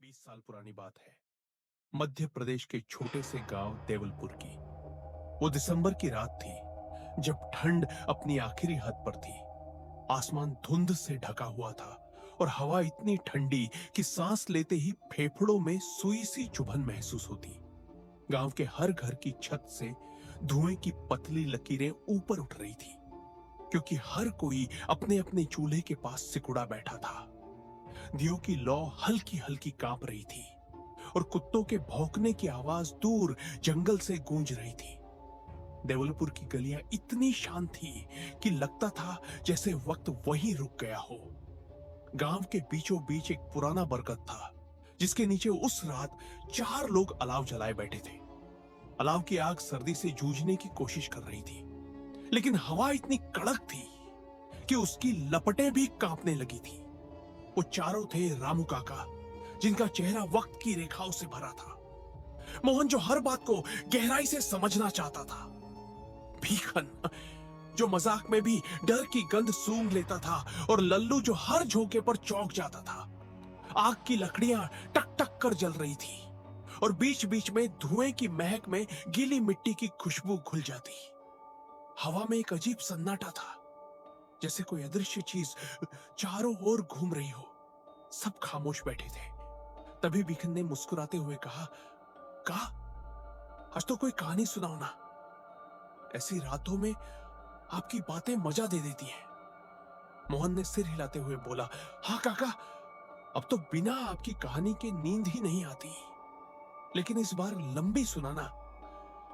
20 साल पुरानी बात है। मध्य प्रदेश के छोटे से गांव देवलपुर की वो दिसंबर की रात थी जब ठंड अपनी आखिरी हद पर थी। आसमान धुंध से ढका हुआ था और हवा इतनी ठंडी कि सांस लेते ही फेफड़ों में सुई सी चुभन महसूस होती। गांव के हर घर की छत से धुएं की पतली लकीरें ऊपर उठ रही थी, क्योंकि हर कोई अपने अपने चूल्हे के पास सिकुड़ा बैठा था। दियों की लौ हल्की हल्की कांप रही थी और कुत्तों के भौंकने की आवाज दूर जंगल से गूंज रही थी। देवलपुर की गलियां इतनी शांत थी कि लगता था जैसे वक्त वहीं रुक गया हो। गांव के बीचों बीच एक पुराना बरगद था, जिसके नीचे उस रात 4 लोग अलाव जलाए बैठे थे। अलाव की आग सर्दी से जूझने की कोशिश कर रही थी, लेकिन हवा इतनी कड़क थी कि उसकी लपटें भी कांपने लगी थी। वो चारों थे रामू काका, जिनका चेहरा वक्त की रेखाओं से भरा था। मोहन, जो हर बात को गहराई से समझना चाहता था। भीखन, जो मजाक में भी डर की गंध सूंघ लेता था। और लल्लू, जो हर झोंके पर चौंक जाता था। आग की लकड़ियां टक टक कर जल रही थी और बीच बीच में धुएं की महक में गीली मिट्टी की खुशबू घुल जाती। हवा में एक अजीब सन्नाटा था, जैसे कोई अदृश्य चीज चारों ओर घूम रही हो। सब खामोश बैठे थे। तभी भीखन ने मुस्कुराते हुए कहा, कहा, आज तो कोई कहानी सुनाओ ना। ऐसी रातों में आपकी बातें मजा दे देती हैं। मोहन ने सिर हिलाते हुए बोला, हाँ काका, अब तो बिना आपकी कहानी के नींद ही नहीं आती। लेकिन इस बार लंबी सुनाना।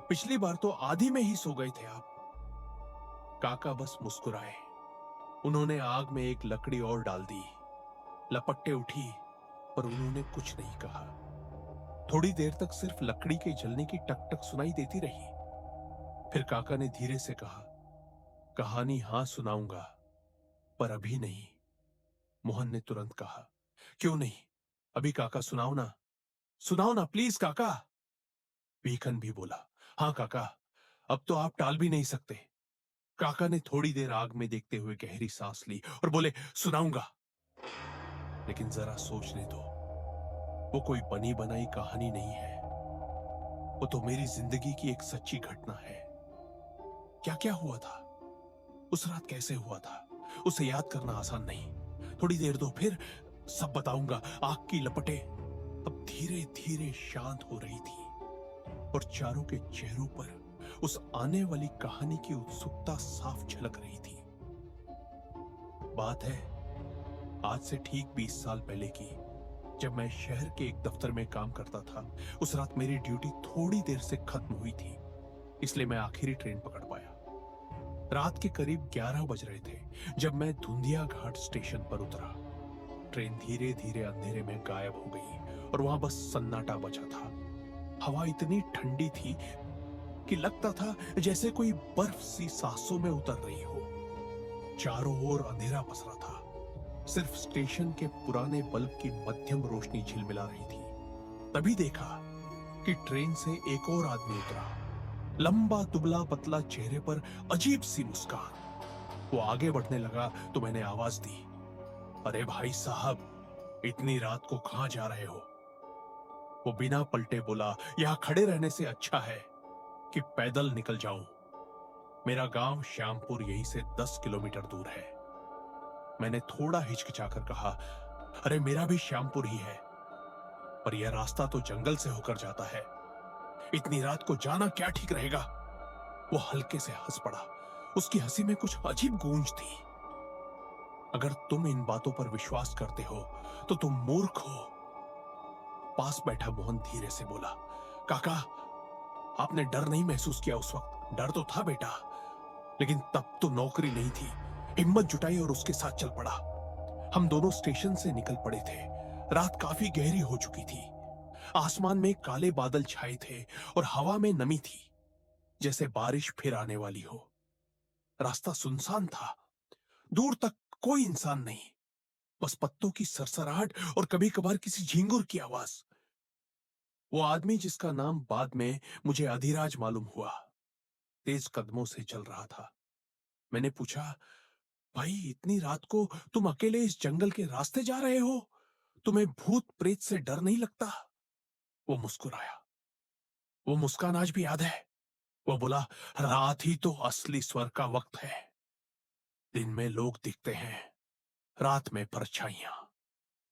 पिछली बार तो आधी में ही सो गए थे आप। काका बस मुस्कुराए। उन्होंने आग में एक लकड़ी और डाल दी। लपटें उठी, पर उन्होंने कुछ नहीं कहा। थोड़ी देर तक सिर्फ लकड़ी के जलने की टक टक सुनाई देती रही। फिर काका ने धीरे से कहा, कहानी हां सुनाऊंगा, पर अभी नहीं। मोहन ने तुरंत कहा, क्यों नहीं? अभी काका सुनाओ ना, सुनाओ ना प्लीज काका। भीखन भी बोला, हाँ काका, अब तो आप टाल भी नहीं सकते। काका ने थोड़ी देर आग में देखते हुए गहरी सांस ली और बोले, सुनाऊंगा, लेकिन जरा सोचने दो। वो कोई बनी बनाई कहानी नहीं है। वो तो मेरी जिंदगी की एक सच्ची घटना है। क्या क्या हुआ था, उस रात कैसे हुआ था, उसे याद करना आसान नहीं। थोड़ी देर दो, फिर सब बताऊंगा। आग की लपटें अब धीरे धीरे शांत हो रही थी और चारों के चेहरों पर उस आने वाली कहानी की उत्सुकता साफ झलक रही थी। बात है आज से ठीक 20 साल पहले की, जब मैं शहर के एक दफ्तर में काम करता था। उस रात मेरी ड्यूटी थोड़ी देर से खत्म हुई थी, इसलिए मैं आखिरी ट्रेन पकड़ पाया। रात के करीब 11 बज रहे थे जब मैं धुंधिया घाट स्टेशन पर उतरा। ट्रेन धीरे धीरे अंधेरे में गायब हो गई और वहां बस सन्नाटा बचा था। हवा इतनी ठंडी थी कि लगता था जैसे कोई बर्फ सी सांसों में उतर रही हो। चारों ओर अंधेरा पसरा था। सिर्फ स्टेशन के पुराने बल्ब की मध्यम रोशनी झिलमिला रही थी। तभी देखा कि ट्रेन से एक और आदमी उतरा। लंबा दुबला पतला, चेहरे पर अजीब सी मुस्कान। वो आगे बढ़ने लगा तो मैंने आवाज दी, अरे भाई साहब, इतनी रात को कहां जा रहे हो? वो बिना पलटे बोला, यहां खड़े रहने से अच्छा है कि पैदल निकल जाऊं। मेरा गांव श्यामपुर यहीं से 10 किलोमीटर दूर है। मैंने थोड़ा हिचकिचाकर कहा, अरे मेरा भी श्यामपुर ही है, पर यह रास्ता तो जंगल से होकर जाता है। इतनी रात को जाना क्या ठीक रहेगा? वो हल्के से हंस पड़ा। उसकी हंसी में कुछ अजीब गूंज थी। अगर तुम इन बातों पर विश्वास करते हो तो तुम मूर्ख हो। पास बैठा मोहन धीरे से बोला, काका, आपने डर नहीं महसूस किया उस वक्त? डर तो था बेटा, लेकिन तब तो नौकरी नहीं थी। हिम्मत जुटाई और उसके साथ चल पड़ा। हम दोनों स्टेशन से निकल पड़े थे। रात काफी गहरी हो चुकी थी। आसमान में काले बादल छाए थे और हवा में नमी थी, जैसे बारिश फिर आने वाली हो। रास्ता सुनसान था। दूर तक कोई इंसान नहीं, बस पत्तों की सरसराहट और कभी कभार किसी झिंगुर की आवाज। वो आदमी, जिसका नाम बाद में मुझे अधिराज मालूम हुआ, तेज कदमों से चल रहा था। मैंने पूछा, भाई इतनी रात को तुम अकेले इस जंगल के रास्ते जा रहे हो? तुम्हें भूत प्रेत से डर नहीं लगता? वो मुस्कुराया। वो मुस्कान आज भी याद है। वो बोला, रात ही तो असली स्वर का वक्त है। दिन में लोग दिखते हैं, रात में परछाइयां।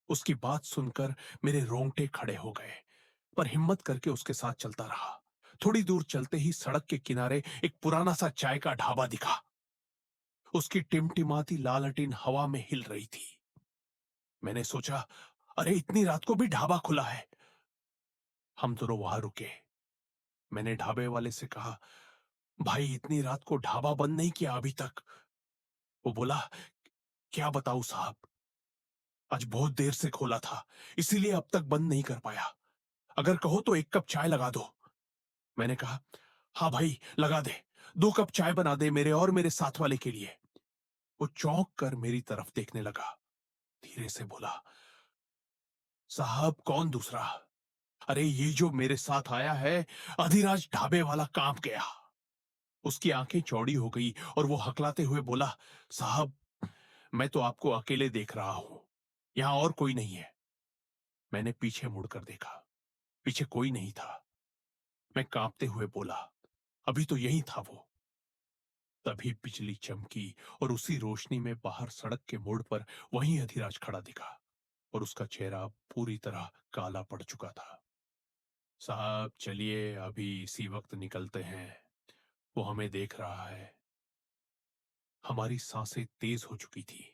उसकी बात सुनकर मेरे रोंगटे खड़े हो गए, पर हिम्मत करके उसके साथ चलता रहा। थोड़ी दूर चलते ही सड़क के किनारे एक पुराना सा चाय का ढाबा दिखा। उसकी टिमटिमाती लालटेन हवा में हिल रही थी। मैंने सोचा, अरे इतनी रात को भी ढाबा खुला है। हम दोनों वहां रुके। मैंने ढाबे वाले से कहा, भाई इतनी रात को ढाबा बंद नहीं किया अभी तक? वो बोला, क्या बताऊं साहब, आज बहुत देर से खोला था, इसीलिए अब तक बंद नहीं कर पाया। अगर कहो तो एक कप चाय लगा दो। मैंने कहा, हाँ भाई लगा दे, 2 कप चाय बना दे मेरे और मेरे साथ वाले के लिए। वो चौंक कर मेरी तरफ देखने लगा, धीरे से बोला, साहब कौन दूसरा? अरे ये जो मेरे साथ आया है, अधिराज ढाबे वाला कांप गया। उसकी आंखें चौड़ी हो गई और वो हकलाते हुए बोला, साहब मैं तो आपको अकेले देख रहा हूं, यहां और कोई नहीं है। मैंने पीछे मुड़कर देखा, पीछे कोई नहीं था। मैं कांपते हुए बोला, अभी तो यही था वो। तभी बिजली चमकी और उसी रोशनी में बाहर सड़क के मोड़ पर वहीं अधिराज खड़ा दिखा, और उसका चेहरा पूरी तरह काला पड़ चुका था। साहब चलिए अभी इसी वक्त निकलते हैं, वो हमें देख रहा है। हमारी सांसें तेज हो चुकी थी।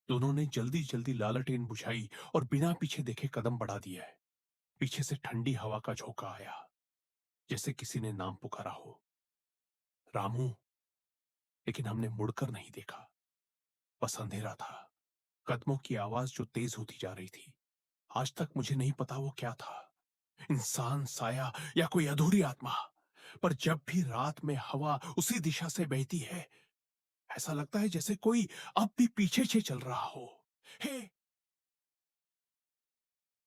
दोनों ने जल्दी जल्दी लालटेन बुझाई और बिना पीछे देखे कदम बढ़ा दिया। पीछे से ठंडी हवा का झोंका आया, जैसे किसी ने नाम पुकारा हो, रामू। लेकिन हमने मुड़कर नहीं देखा। बस अंधेरा था, कदमों की आवाज जो तेज होती जा रही थी। आज तक मुझे नहीं पता वो क्या था, इंसान, साया या कोई अधूरी आत्मा। पर जब भी रात में हवा उसी दिशा से बहती है, ऐसा लगता है जैसे कोई अब भी पीछे से चल रहा हो। हे